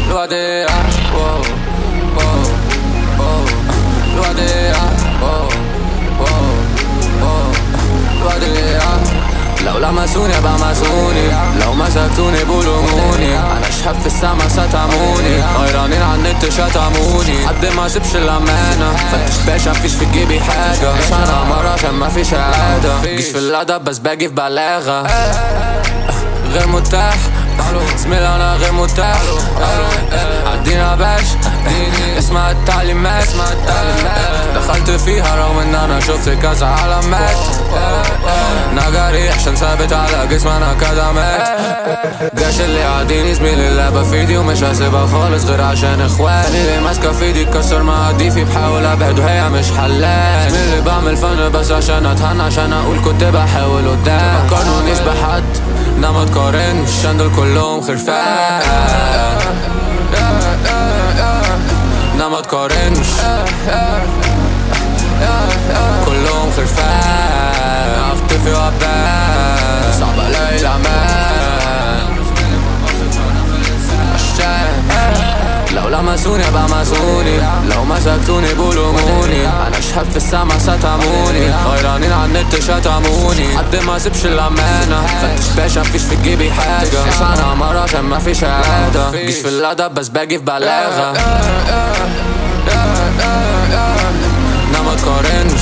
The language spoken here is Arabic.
L'OADA, wow, wow, wow. L'OADA, wow, wow, wow. l'OADA. لو لمسوني ابقى مسوني، لو مسكتوني بلوموني، انا اشهب في السما ستموني، غيرانين عن النت شتموني، حد ما سيبش الامانه، فتش باشا مفيش في جيبي حاجه، مش انا مرة عشان مفيش عاده، مجيش في الادب بس باجي في بلاغه، غير متاح زميل انا غير متاح، عدينا باش اسمع التعليمات، دخلت فيها رغم ان انا شفت كذا علامات، انا جريح عشان ثابت على جسمي انا كدمات، جاش اللي قاعدين زميلي اللعبة في ايدي ومش هسيبها خالص غير عشان اخواني، اللي ماسكة في ايدي تكسر مقاديفي بحاول ابعد وهي مش حلال، زميلي بعمل فن بس عشان اتهنى، عشان اقول كنت بحاول قدام، مقارنونيش بحد لا ما تقارنش عشان دول كلهم خرفان، لا ما تقارنش كلهم خرفان، اختفي وابان صعب الاقي الامان، لو لمسوني ابقى مسوني، لو مسكتوني بلوموني، انا اشهب في السما ستموني، غيرانين عن النت شتموني، حد ما سيبش الامانه، فتش باشا مفيش في جيبي حاجه، مش انا مرة عشان مفيش عاده، مجيش في الادب بس باجي في بلاغه، لا ما تقارنش